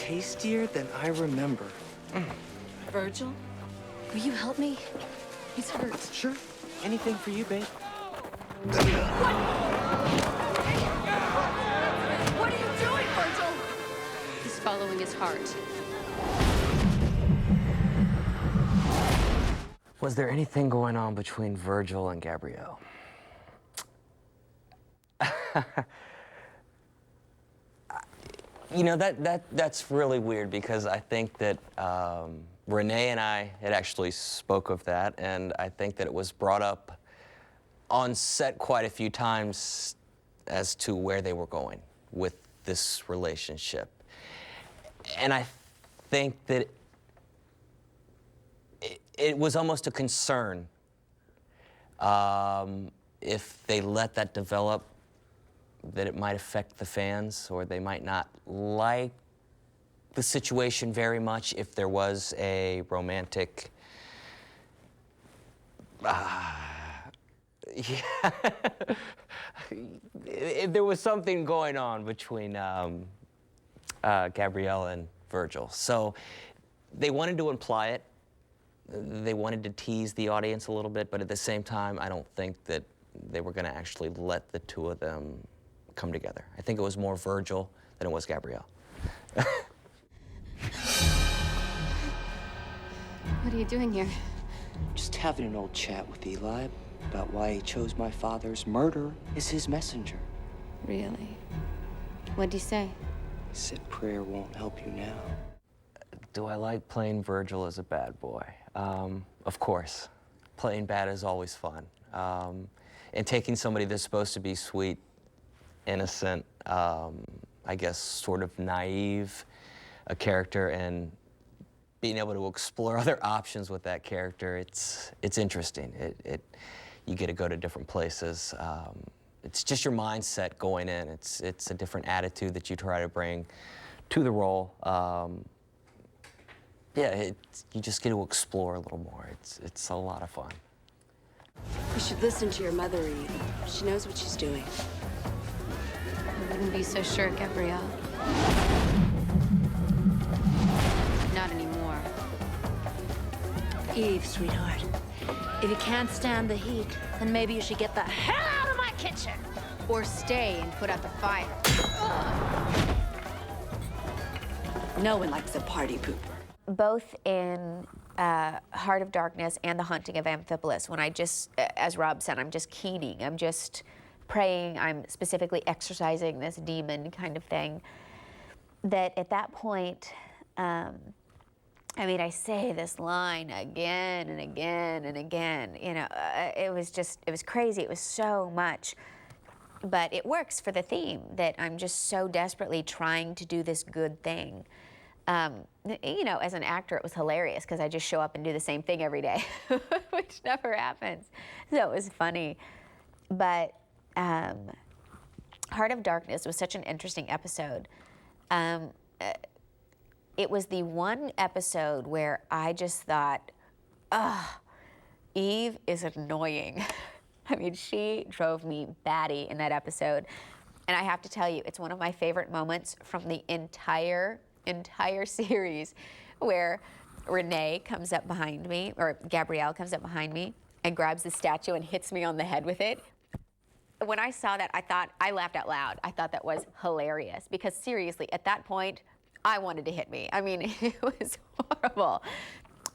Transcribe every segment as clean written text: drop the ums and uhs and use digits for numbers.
tastier than I remember. Virgil, will you help me? He's hurt. Sure. Anything for you, babe. What are you doing, Virgil? He's following his heart. Was there anything going on between Virgil and Gabrielle? You know, that's really weird because I think that Renee and I had actually spoke of that, and I think that it was brought up on set quite a few times as to where they were going with this relationship. And I think that it was almost a concern if they let that develop, that it might affect the fans, or they might not like the situation very much if there was a romantic, yeah, if there was something going on between Gabrielle and Virgil. So they wanted to imply it. They wanted to tease the audience a little bit, but at the same time, I don't think that they were going to actually let the two of them come together. I think it was more Virgil than it was Gabrielle. What are you doing here? Just having an old chat with Eli about why he chose my father's murder as his messenger. Really? What'd he say? He said prayer won't help you now. Do I like playing Virgil as a bad boy? Of course. Playing bad is always fun. And taking somebody that's supposed to be sweet, innocent, I guess sort of naive, a character, and being able to explore other options with that character, it's interesting. You get to go to different places. It's just your mindset going in. It's a different attitude that you try to bring to the role. Yeah, you just get to explore a little more. It's a lot of fun. You should listen to your mother, Eve. She knows what she's doing. I wouldn't be so sure, Gabrielle. Not anymore. Eve, sweetheart, if you can't stand the heat, then maybe you should get the hell out of my kitchen. Or stay and put out the fire. No one likes a party pooper. Both in Heart of Darkness and The Haunting of Amphipolis, when I just, as Rob said, I'm just keening, I'm just praying, I'm specifically exorcising this demon kind of thing, that at that point, I mean, I say this line again and again and again, you know, it was crazy, it was so much, but it works for the theme that I'm just so desperately trying to do this good thing. You know, as an actor, it was hilarious because I just show up and do the same thing every day, which never happens. So it was funny. But Heart of Darkness was such an interesting episode. It was the one episode where I just thought, Eve is annoying. I mean, she drove me batty in that episode. And I have to tell you, it's one of my favorite moments from the entire series, where Renee comes up behind me, or Gabrielle comes up behind me and grabs the statue and hits me on the head with it. When I saw that, I laughed out loud. I thought that was hilarious because seriously, at that point, I wanted to hit me. I mean, it was horrible.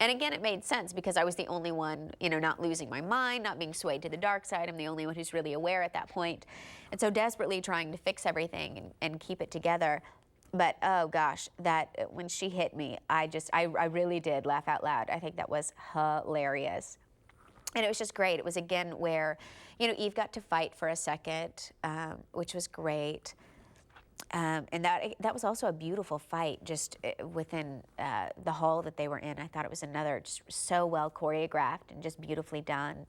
And again, it made sense because I was the only one, you know, not losing my mind, not being swayed to the dark side. I'm the only one who's really aware at that point. And so desperately trying to fix everything and keep it together. But oh gosh, that when she hit me, I really did laugh out loud. I think that was hilarious. And it was just great. It was again where, you know, Eve got to fight for a second, which was great. And that was also a beautiful fight just within the hall that they were in. I thought it was another just so well choreographed and just beautifully done.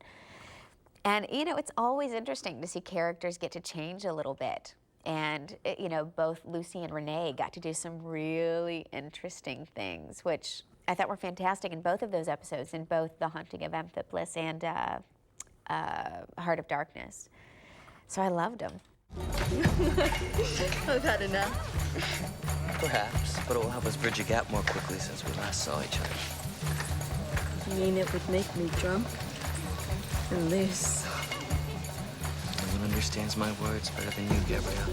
And, you know, it's always interesting to see characters get to change a little bit. And, you know, both Lucy and Renee got to do some really interesting things, which I thought were fantastic in both of those episodes, in both The Haunting of Amphipolis and Heart of Darkness. So I loved them. I've had enough. Perhaps, but it will help us bridge a gap more quickly since we last saw each other. You mean it would make me drunk? And this? No one understands my words better than you, Gabrielle.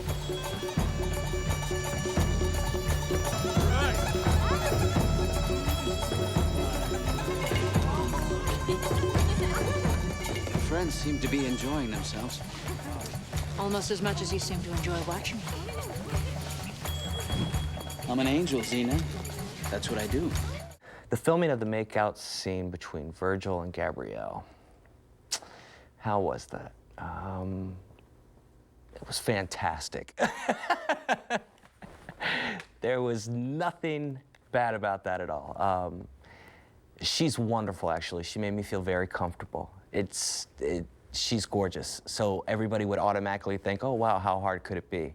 Your friends seem to be enjoying themselves. Almost as much as you seem to enjoy watching me. I'm an angel, Xena. That's what I do. The filming of the makeout scene between Virgil and Gabrielle, how was that? It was fantastic. There was nothing bad about that at all. She's wonderful, actually. She made me feel very comfortable. She's gorgeous, so everybody would automatically think, oh, wow, how hard could it be?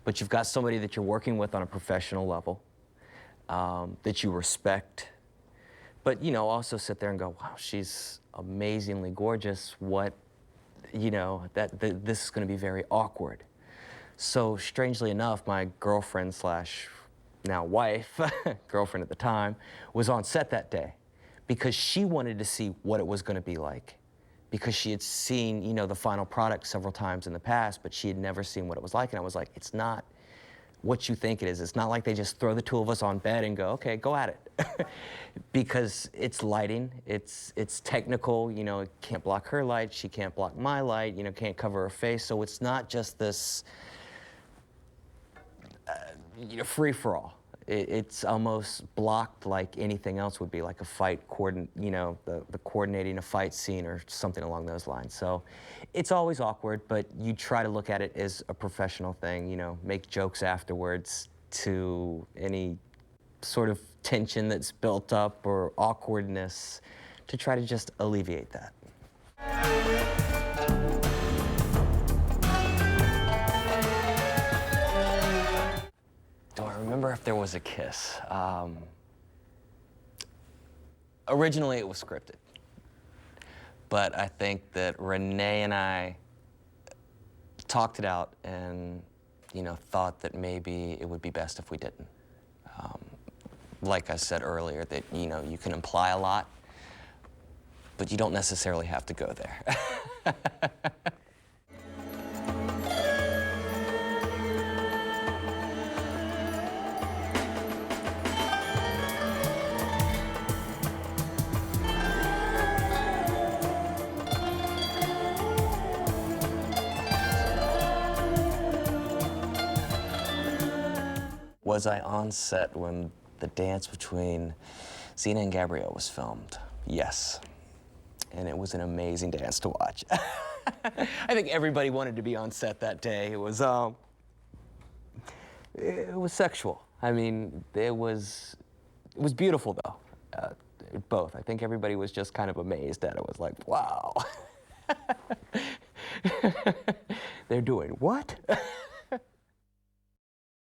But you've got somebody that you're working with on a professional level, that you respect, but, you know, also sit there and go, wow, she's amazingly gorgeous. What, you know, this is going to be very awkward. So strangely enough, my girlfriend slash now wife, girlfriend at the time, was on set that day because she wanted to see what it was going to be like, because she had seen, you know, the final product several times in the past, but she had never seen what it was like. And I was like, it's not what you think it is. It's not like they just throw the two of us on bed and go, okay, go at it. Because it's lighting, it's technical, you know, it can't block her light, she can't block my light, you know, can't cover her face. So it's not just this, you know, free-for-all. It's almost blocked like anything else would be, like a fight, you know, the coordinating a fight scene or something along those lines. So it's always awkward, but you try to look at it as a professional thing, you know, make jokes afterwards to any sort of tension that's built up or awkwardness to try to just alleviate that. Do I remember if there was a kiss? Originally, it was scripted. But I think that Renee and I talked it out and, you know, thought that maybe it would be best if we didn't. Like I said earlier, that, you know, you can imply a lot, but you don't necessarily have to go there. Was I on set when the dance between Xena and Gabrielle was filmed? Yes. And it was an amazing dance to watch. I think everybody wanted to be on set that day. It was sexual. I mean, it was beautiful, though. Both. I think everybody was just kind of amazed at it. It was like, wow. They're doing what?